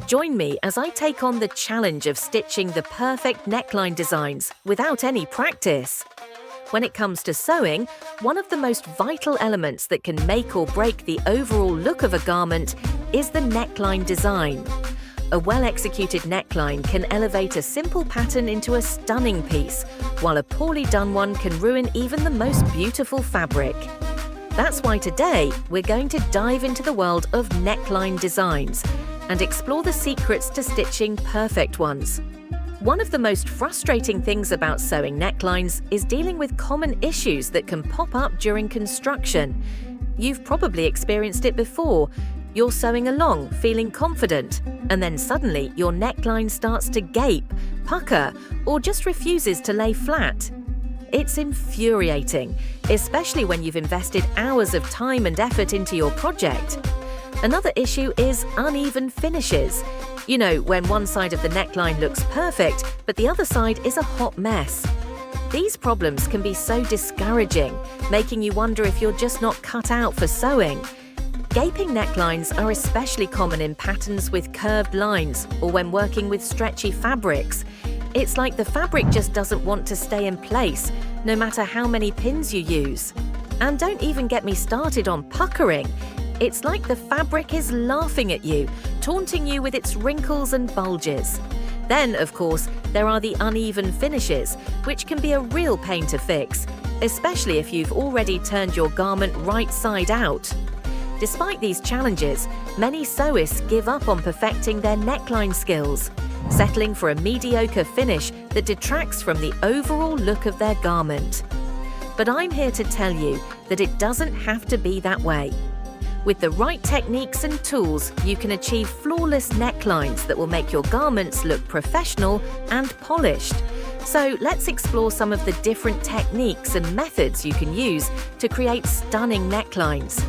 Join me as I take on the challenge of stitching the perfect neckline designs without any practice. When it comes to sewing, one of the most vital elements that can make or break the overall look of a garment is the neckline design. A well-executed neckline can elevate a simple pattern into a stunning piece, while a poorly done one can ruin even the most beautiful fabric. That's why today we're going to dive into the world of neckline designs and explore the secrets to stitching perfect ones. One of the most frustrating things about sewing necklines is dealing with common issues that can pop up during construction. You've probably experienced it before. You're sewing along, feeling confident, and then suddenly your neckline starts to gape, pucker, or just refuses to lay flat. It's infuriating, especially when you've invested hours of time and effort into your project. Another issue is uneven finishes. You know, when one side of the neckline looks perfect, but the other side is a hot mess. These problems can be so discouraging, making you wonder if you're just not cut out for sewing. Gaping necklines are especially common in patterns with curved lines or when working with stretchy fabrics. It's like the fabric just doesn't want to stay in place, no matter how many pins you use. And don't even get me started on puckering. It's like the fabric is laughing at you, taunting you with its wrinkles and bulges. Then, of course, there are the uneven finishes, which can be a real pain to fix, especially if you've already turned your garment right side out. Despite these challenges, many sewists give up on perfecting their neckline skills, settling for a mediocre finish that detracts from the overall look of their garment. But I'm here to tell you that it doesn't have to be that way. With the right techniques and tools, you can achieve flawless necklines that will make your garments look professional and polished. So let's explore some of the different techniques and methods you can use to create stunning necklines.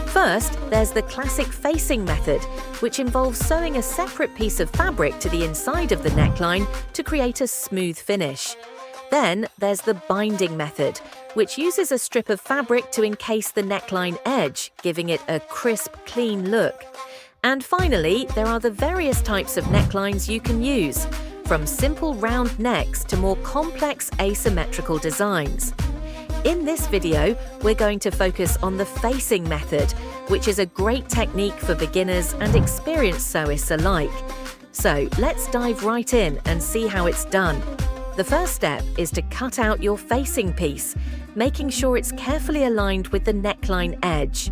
First, there's the classic facing method, which involves sewing a separate piece of fabric to the inside of the neckline to create a smooth finish. Then there's the binding method, which uses a strip of fabric to encase the neckline edge, giving it a crisp, clean look. And finally, there are the various types of necklines you can use, from simple round necks to more complex asymmetrical designs. In this video, we're going to focus on the facing method, which is a great technique for beginners and experienced sewists alike. So let's dive right in and see how it's done. The first step is to cut out your facing piece, making sure it's carefully aligned with the neckline edge.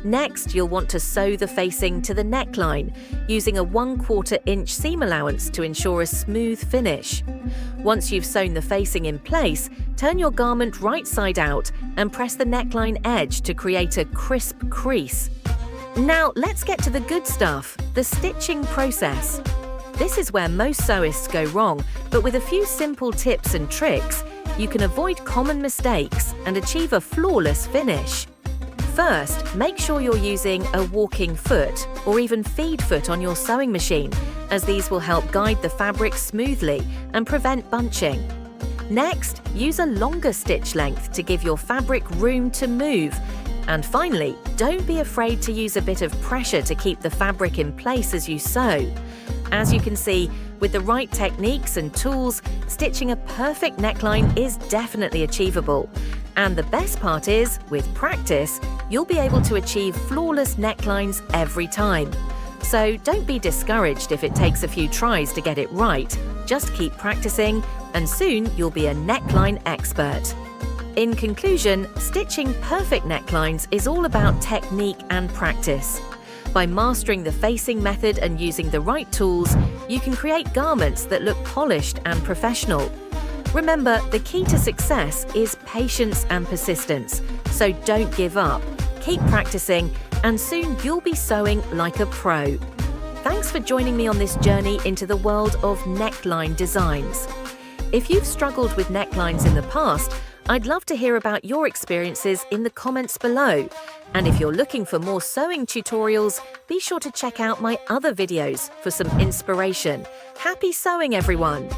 Next, you'll want to sew the facing to the neckline, using a 1/4 inch seam allowance to ensure a smooth finish. Once you've sewn the facing in place, turn your garment right side out and press the neckline edge to create a crisp crease. Now let's get to the good stuff, the stitching process. This is where most sewists go wrong, but with a few simple tips and tricks, you can avoid common mistakes and achieve a flawless finish. First, make sure you're using a walking foot or even feed foot on your sewing machine, as these will help guide the fabric smoothly and prevent bunching. Next, use a longer stitch length to give your fabric room to move. And finally, don't be afraid to use a bit of pressure to keep the fabric in place as you sew. As you can see, with the right techniques and tools, stitching a perfect neckline is definitely achievable. And the best part is, with practice, you'll be able to achieve flawless necklines every time. So don't be discouraged if it takes a few tries to get it right. Just keep practicing, and soon you'll be a neckline expert. In conclusion, stitching perfect necklines is all about technique and practice. By mastering the facing method and using the right tools, you can create garments that look polished and professional. Remember, the key to success is patience and persistence, so don't give up. Keep practicing, and soon you'll be sewing like a pro. Thanks for joining me on this journey into the world of neckline designs. If you've struggled with necklines in the past, I'd love to hear about your experiences in the comments below. And if you're looking for more sewing tutorials, be sure to check out my other videos for some inspiration. Happy sewing, everyone!